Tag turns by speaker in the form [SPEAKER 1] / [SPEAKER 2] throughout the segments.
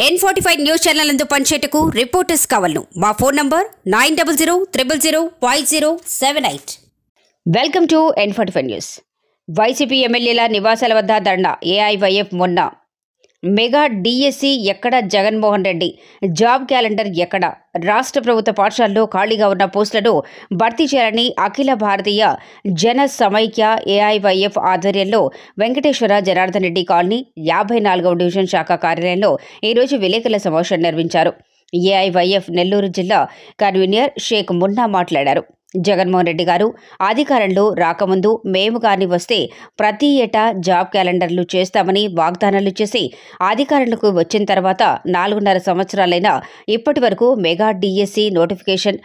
[SPEAKER 1] N45 news channel నందు పనిచేటకు reporters కావాలను మా phone number 9000005078. Welcome to N45 news. YCP ఎమ్మెల్యేల నివాసాల వద్ద ధర్నా. ఏఐవైఎఫ్ మొన్న మెగా డిఎస్సి ఎక్కడ? జగన్మోహన్ రెడ్డి జాబ్ క్యాలెండర్ ఎక్కడ? రాష్ట్ర ప్రభుత్వ పాఠశాలలో ఖాళీగా ఉన్న పోస్టులను భర్తీ చేయాలని అఖిల భారతీయ జన సమైక్య ఏఐవైఎఫ్ ఆధ్వర్యంలో వెంకటేశ్వర జనార్దన్ రెడ్డి కాలనీ 54వ డివిజన్ శాఖ కార్యాలయంలో ఈరోజు విలేకరుల సమావేశం నిర్వహించారు. ఏఐవైఎఫ్ నెల్లూరు జిల్లా కన్వీనర్ షేక్ మున్నా మాట్లాడారు. జగన్మోహన్ రెడ్డి గారు అధికారంలో రాకముందు మేము కానీ వస్తే ప్రతి ఏటా జాబ్ క్యాలెండర్లు చేస్తామని వాగ్దానాలు చేసి అధికారంలోకి వచ్చిన తర్వాత 4.5 సంవత్సరాలైనా ఇప్పటి వరకు మెగా డిఎస్సి నోటిఫికేషన్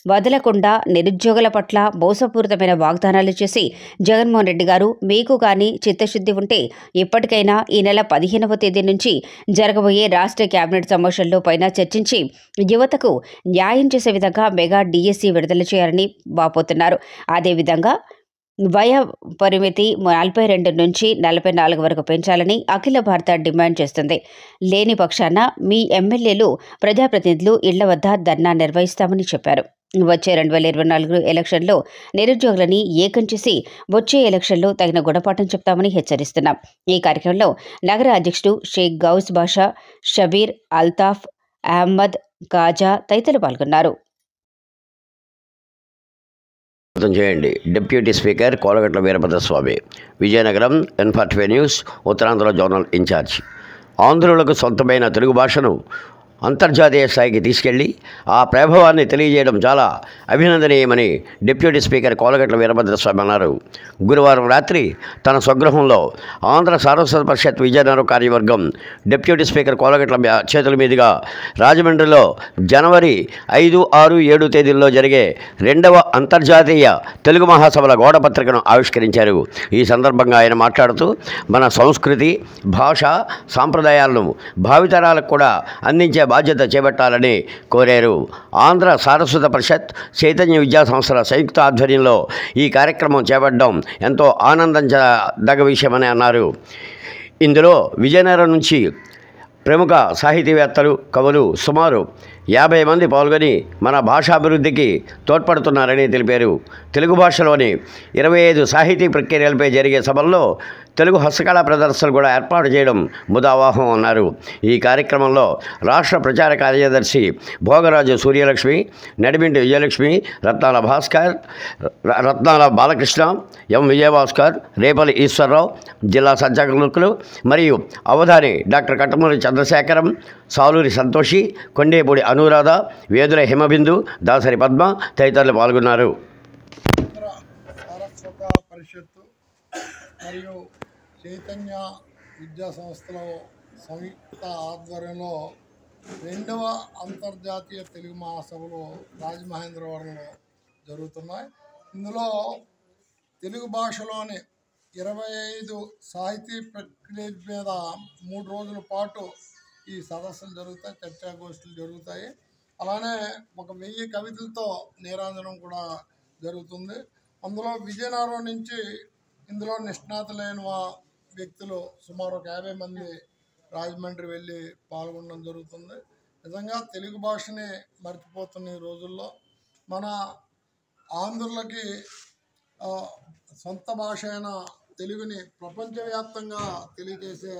[SPEAKER 1] వదలకుండా నిరుద్యోగుల పట్ల మోసపూరితమైన వాగ్దానాలు చేసి జగన్మోహన్ రెడ్డి గారు మీకు కానీ చిత్తశుద్ధి ఉంటే ఇప్పటికైనా ఈ నెల 15వ తేదీ నుంచి జరగబోయే రాష్ట్ర కేబినెట్ సమావేశంలో పైన చర్చించి యువతకు న్యాయం చేసే విధంగా మెగా డిఎస్సి విడుదల చేయాలని వాపోతున్నారు. అదేవిధంగా వయ పరిమితి 42 నుంచి 44 వరకు పెంచాలని అఖిల భారత డిమాండ్ చేస్తుంది. లేని పక్షాన మీ ఎమ్మెల్యేలు ప్రజాప్రతినిధులు ఇళ్ల వద్ద ధర్నా నిర్వహిస్తామని చెప్పారు. వచ్చే 2024 ఎలక్షన్లో నిరుద్యోగులని ఏకం చేసి వచ్చే ఎలక్షన్లో తగిన గుణపాఠం చెప్తామని హెచ్చరిస్తున్నాం. ఈ కార్యక్రమంలో నగర అధ్యక్షుడు షేక్ గౌస్ బాషా, షబీర్, అల్తాఫ్, అహ్మద్, కాజా తదితరులు పాల్గొన్నారు.
[SPEAKER 2] చేయండి. Deputy speaker Kolagatla Veerabhadraswamy, Vizianagaram, N45 news Uttarandhra zonal incharge. ఆంధ్రులకు సొంతమైన తెలుగు భాషను అంతర్జాతీయ స్థాయికి తీసుకెళ్లి ఆ ప్రభావాన్ని తెలియజేయడం చాలా అభినందనీయమని డిప్యూటీ స్పీకర్ కోలగట్ల వీరభద్రస్వామి అన్నారు. గురువారం రాత్రి తన స్వగృహంలో ఆంధ్ర సారస్వత పరిషత్ విజయనగరం కార్యవర్గం డిప్యూటీ స్పీకర్ కోలగట్ల చేతుల మీదుగా రాజమండ్రిలో జనవరి 5, 6, 7 తేదీల్లో జరిగే 2వ అంతర్జాతీయ తెలుగు మహాసభల గోడపత్రికను ఆవిష్కరించారు. ఈ సందర్భంగా ఆయన మాట్లాడుతూ మన సంస్కృతి, భాష, సాంప్రదాయాలను భావితరాలకు కూడా అందించే బాధ్యత చేపట్టాలని కోరారు. ఆంధ్ర సారస్వత పరిషత్, చైతన్య విద్యా సంస్థల సంయుక్త ఆధ్వర్యంలో ఈ కార్యక్రమం చేపట్టడం ఎంతో ఆనందించదగ్గ విషయమని అన్నారు. ఇందులో విజయనగరం నుంచి ప్రముఖ సాహితీవేత్తలు, కవులు సుమారు 50 మంది పాల్గొని మన భాషాభివృద్ధికి తోడ్పడుతున్నారని తెలిపారు. తెలుగు భాషలోని 25 సాహితీ ప్రక్రియలపై జరిగే సభల్లో తెలుగు హస్తకళా ప్రదర్శనలు కూడా ఏర్పాటు చేయడం ముదావాహం అన్నారు. ఈ కార్యక్రమంలో రాష్ట్ర ప్రచార కార్యదర్శి భోగరాజు సూర్యలక్ష్మి, నడిమింటి విజయలక్ష్మి, రత్నాల బాలకృష్ణ, ఎం విజయభాస్కర్, రేపల్లి ఈశ్వరరావు, జిల్లా సంచాలకులు మరియు అవధాని డాక్టర్ కట్టమూరి చంద్రశేఖరం, సాలూరి సంతోషి, కొండేపూడి అనురాధ, వేదుల హిమబిందు, దాసరి పద్మ తదితరులు పాల్గొన్నారు.
[SPEAKER 3] సారస్వత పరిషత్తు మరియు చైతన్య విద్యా సంస్థల సంయుక్త ఆధ్వర్యంలో 2వ అంతర్జాతీయ తెలుగు మహాసభలు రాజమహేంద్రవరంలో జరుగుతున్నాయి. ఇందులో తెలుగు భాషలోని 25 సాహితీ ప్రక్రియల మీద 3 రోజుల పాటు ఈ సదస్సులు జరుగుతాయి, చర్చాగోష్ఠులు జరుగుతాయి. అలానే 1000 కవితలతో నీరాంజనం కూడా జరుగుతుంది. అందులో విజయనగరం నుంచి ఇందులో నిష్ణాతులైన వ్యక్తులు సుమారు 50 మంది రాజమండ్రి వెళ్ళి పాల్గొనడం జరుగుతుంది. నిజంగా తెలుగు భాషని మర్చిపోతున్న ఈ రోజుల్లో మన ఆంధ్రులకి సొంత భాష అయిన తెలుగుని ప్రపంచవ్యాప్తంగా తెలియజేసే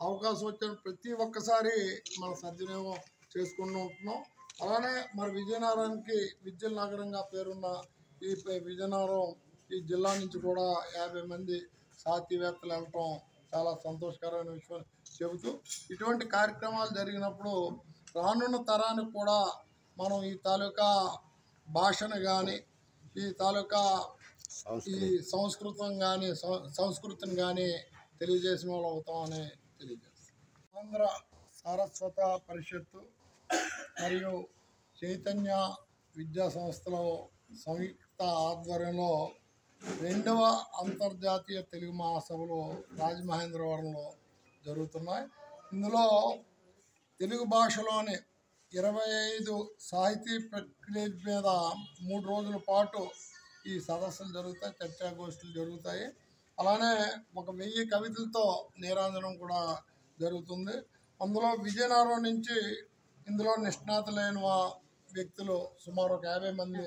[SPEAKER 3] అవకాశం వచ్చిన ప్రతి ఒక్కసారి మనం సద్వినియోగం చేసుకుంటూ ఉంటున్నాం. అలానే మన విజయనగరానికి విద్యుల్ నగరంగా పేరున్న ఈ విజయనగరం ఈ జిల్లా నుంచి కూడా 50 మంది సాహితీవేత్తలు వెళ్ళటం చాలా సంతోషకరమైన విషయం చెబుతూ, ఇటువంటి కార్యక్రమాలు జరిగినప్పుడు రానున్న తరానికి కూడా మనం ఈ తాలూకా భాషను కానీ, ఈ తాలూకా ఈ సంస్కృతిని కానీ తెలియజేసిన వాళ్ళు అవుతామని తెలియజేస్తాం. ఆంధ్ర సారస్వత పరిషత్తు మరియు చైతన్య విద్యా సంస్థల సంయుక్త ఆధ్వర్యంలో 2వ అంతర్జాతీయ తెలుగు మహాసభలు రాజమహేంద్రవరంలో జరుగుతున్నాయి. ఇందులో తెలుగు భాషలోని 25 సాహితీ ప్రక్రియల మీద 3 రోజుల పాటు ఈ సదస్సులు జరుగుతాయి, చర్చాగోష్ఠులు జరుగుతాయి. అలానే 1000 కవితలతో నీరాంజనం కూడా జరుగుతుంది. అందులో విజయనగరం నుంచి ఇందులో నిష్ణాతులైన వ్యక్తులు సుమారు ఒక 50 మంది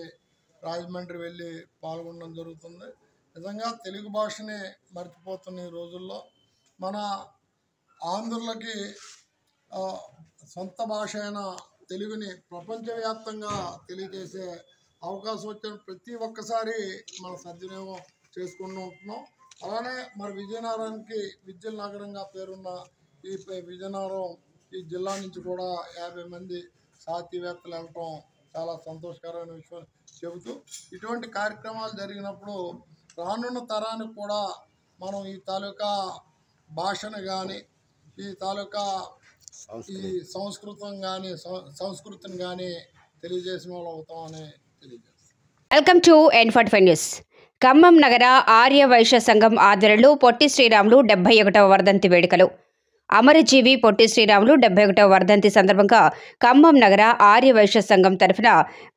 [SPEAKER 3] రాజమండ్రి వెళ్ళి పాల్గొనడం జరుగుతుంది. నిజంగా తెలుగు భాషని మర్చిపోతున్న ఈ రోజుల్లో మన ఆంధ్రులకి సొంత భాష అయిన తెలుగుని ప్రపంచవ్యాప్తంగా తెలియజేసే అవకాశం వచ్చిన ప్రతి ఒక్కసారి మన సద్వినియోగం చేసుకుంటూ ఉంటున్నాం. అలానే మరి విజయనగరానికి విద్యుల్ నగరంగా పేరున్న ఈ విజయనగరం ఈ జిల్లా నుంచి కూడా 50 మంది సాహితీవేత్తలు వెళ్ళటం చాలా సంతోషకరమైన విషయం చెబుతూ, ఇటువంటి కార్యక్రమాలు జరిగినప్పుడు రానున్న తరానికి కూడా మనం ఈ తాలూకా భాషను కానీ ఈ తాలూకా ఈ సంస్కృతిని కానీ తెలియజేసిన వాళ్ళు అవుతామని తెలియజేస్తాం.
[SPEAKER 1] Welcome to N45 news. Khammam నగర ఆర్య వైశ్య సంఘం ఆధ్వర్యంలో పొట్టి శ్రీరాములు 71వ వర్ధంతి వేడుకలు. అమరజీవి పొట్టి శ్రీరాములు 71వ వర్ధంతి సందర్భంగా ఖమ్మం నగర ఆర్య వైశ్య సంఘం తరఫున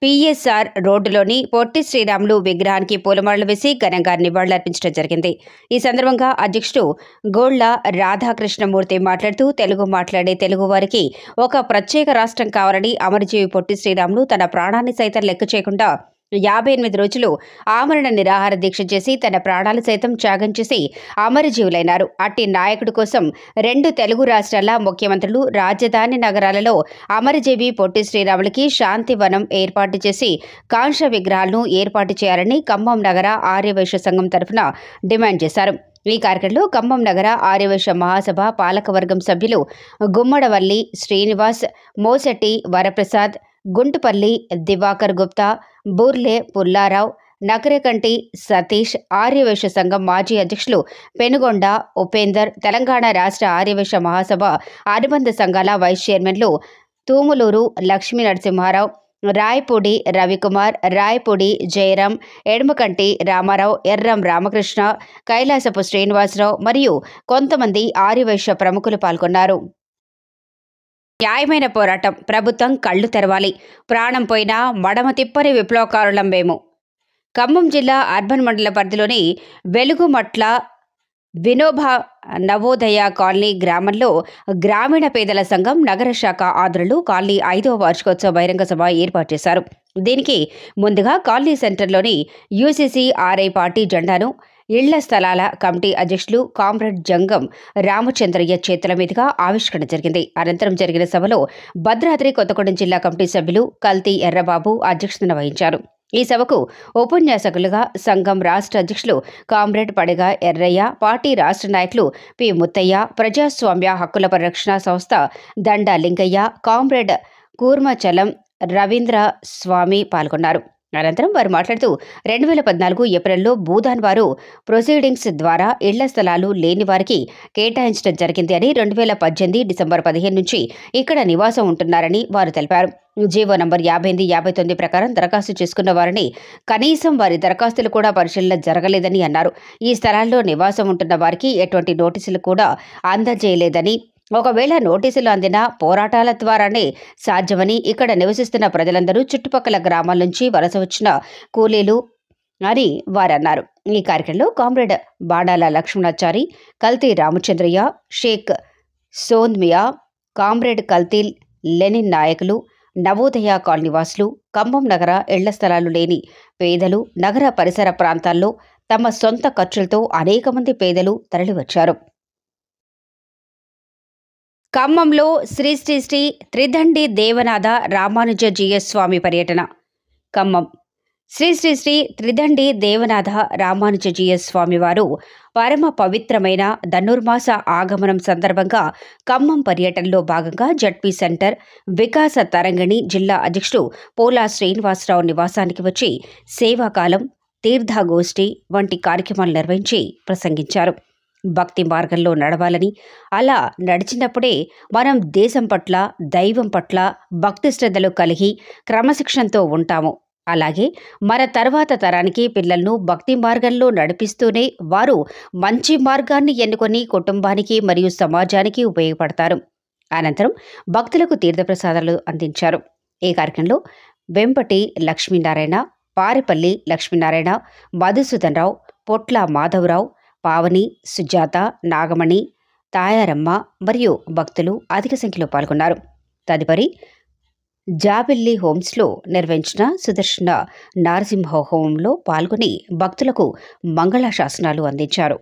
[SPEAKER 1] PSR రోడ్డులోని పొట్టి శ్రీరాములు విగ్రహానికి పూలమాలలు వేసి ఘనంగా నివాళులర్పించడం జరిగింది. ఈ సందర్భంగా అధ్యక్షుడు గోళ్ల రాధాకృష్ణమూర్తి మాట్లాడుతూ, తెలుగు మాట్లాడే తెలుగు వారికి ఒక ప్రత్యేక రాష్ట్రం కావాలని అమరజీవి పొట్టి శ్రీరాములు తన ప్రాణాన్ని సైతం లెక్క చేయకుండా 58 రోజులు ఆమరణ నిరాహార దీక్ష చేసి తన ప్రాణాలు సైతం త్యాగం చేసి అమరజీవులైనారు. అట్టి నాయకుడి కోసం 2 తెలుగు రాష్ట్రాల ముఖ్యమంత్రులు రాజధాని నగరాలలో అమరజీవి పొట్టి శ్రీరాములకి శాంతివనం ఏర్పాటు చేసి కాంస్య విగ్రహాలను ఏర్పాటు చేయాలని ఖమ్మం నగర ఆర్యవైశ్య సంఘం తరఫున డిమాండ్ చేశారు. ఈ కార్యక్రమంలో ఖమ్మం నగర ఆర్యవైశ్య మహాసభ పాలకవర్గం సభ్యులు గుమ్మడవల్లి శ్రీనివాస్, మోసెట్టి వరప్రసాద్, గుంటుపల్లి దివాకర్ గుప్తా, బూర్లే పుల్లారావు, నకరేకంటి సతీష్, ఆర్యవైశ్య సంఘం మాజీ అధ్యక్షులు పెనుగొండ ఉపేందర్, తెలంగాణ రాష్ట్ర ఆర్యవైశ్య మహాసభ అనుబంధ సంఘాల వైస్ చైర్మన్లు తూములూరు లక్ష్మీ నరసింహారావు, రాయపూడి రవికుమార్, రాయపూడి జయరాం, ఎడమకంటి రామారావు, ఎర్రం రామకృష్ణ, కైలాసపు శ్రీనివాసరావు మరియు కొంతమంది ఆర్యవైశ్య ప్రముఖులు పాల్గొన్నారు. న్యాయమైన పోరాటం, ప్రభుత్వం కళ్లు తెరవాలి, ప్రాణం పోయినా మడమ తిప్పని విప్లవకారులం మేము. ఖమ్మం జిల్లా అర్బన్ మండల పరిధిలోని వెలుగుమట్ల వినోబా నవోదయ కాలనీ గ్రామంలో గ్రామీణ పేదల సంఘం నగర శాఖ ఆధ్వర్యంలో కాలనీ 5వ వార్షికోత్సవ బహిరంగ సభ ఏర్పాటు చేశారు. దీనికి ముందుగా కాలనీ సెంటర్లోని UCCRI పార్టీ జెండాను ఇళ్ల స్థలాల కమిటీ అధ్యక్షులు కామ్రేడ్ జంగం రామచంద్రయ్య చేతుల మీదుగా ఆవిష్కరణ జరిగింది. అనంతరం జరిగిన సభలో భద్రాద్రి కొత్తగూడెం జిల్లా కమిటీ సభ్యులు కల్తీ ఎర్రబాబు అధ్యక్షతన వహించారు. ఈ సభకు ఉపన్యాసకులుగా సంఘం రాష్ట్ర అధ్యక్షులు కామ్రేడ్ పడగ ఎర్రయ్య, పార్టీ రాష్ట్ర నాయకులు పి ముత్తయ్య, ప్రజాస్వామ్య హక్కుల పరిరక్షణ సంస్థ దండ లింగయ్య, కామ్రేడ్ కూర్మచలం రవీంద్ర స్వామి పాల్గొన్నారు. అనంతరం వారు మాట్లాడుతూ 2014 ఏప్రిల్లో భూదాన్ వారు ప్రొసీడింగ్స్ ద్వారా ఇళ్ల స్థలాలు లేని వారికి కేటాయించడం జరిగింది అని, 2018 డిసెంబర్ 15 నుంచి ఇక్కడ నివాసం ఉంటున్నారని వారు తెలిపారు. జీవో నంబర్ 58-59 ప్రకారం దరఖాస్తు చేసుకున్న వారిని కనీసం వారి దరఖాస్తులు కూడా పరిశీలన జరగలేదని అన్నారు. ఈ స్థలాల్లో నివాసం ఉంటున్న వారికి ఎటువంటి నోటీసులు కూడా అందజేయలేదని, ఒకవేళ నోటీసులు అందినా పోరాటాల ద్వారానే సాధ్యమని, ఇక్కడ నివసిస్తున్న ప్రజలందరూ చుట్టుపక్కల గ్రామాల నుంచి వలస వచ్చిన కూలీలు అని వారన్నారు. ఈ కార్యక్రమంలో కామ్రేడ్ బాడాల లక్ష్మణాచారి, కల్తీ రామచంద్రయ్య, షేక్ సోంద్మియా, కామ్రేడ్ కల్తీ లెనిన్ నాయకులు, నవోదయ కాలనీవాసులు, ఖమ్మం నగర ఇళ్ల స్థలాలు లేని పేదలు, నగర పరిసర ప్రాంతాల్లో తమ సొంత ఖర్చులతో అనేక మంది పేదలు తరలివచ్చారు. ఖమ్మంలో శ్రీ శ్రీ శ్రీ త్రిదండి దేవనాథ రామానుజ GS స్వామి పర్యటన. ఖమ్మం శ్రీ శ్రీ శ్రీ త్రిదండి దేవనాథ రామానుజ GS స్వామి వారు పరమ పవిత్రమైన ధనుర్మాస ఆగమనం సందర్భంగా ఖమ్మం పర్యటనలో భాగంగా జడ్పీ సెంటర్ వికాస తరంగిణి జిల్లా అధ్యక్షుడు పోలా శ్రీనివాసరావు నివాసానికి వచ్చి సేవాకాలం, తీర్థగోష్ఠి వంటి కార్యక్రమాలు నిర్వహించి ప్రసంగించారు. భక్తి మార్గంలో నడవాలని, అలా నడిచినప్పుడే మనం దేశం పట్ల, దైవం పట్ల భక్తి శ్రద్ధలు కలిగి క్రమశిక్షణతో ఉంటాము. అలాగే మన తర్వాత తరానికి పిల్లలను భక్తి మార్గంలో నడిపిస్తూనే వారు మంచి మార్గాన్ని ఎన్నుకొని కుటుంబానికి మరియు సమాజానికి ఉపయోగపడతారు. అనంతరం భక్తులకు తీర్థప్రసాదాలు అందించారు. ఈ కార్యక్రమంలో వెంపటి లక్ష్మీనారాయణ, పారెపల్లి లక్ష్మీనారాయణ, మధుసూదన్ రావు, పొట్ల మాధవరావు, పావని, సుజాత, నాగమణి, తాయారమ్మ మరియు భక్తులు అధిక సంఖ్యలో పాల్గొన్నారు. తదుపరి జాబిల్లి హోమ్స్లో నిర్వహించిన సుదర్శన నారసింహ హోమంలో పాల్గొని భక్తులకు మంగళాశాసనాలు అందించారు.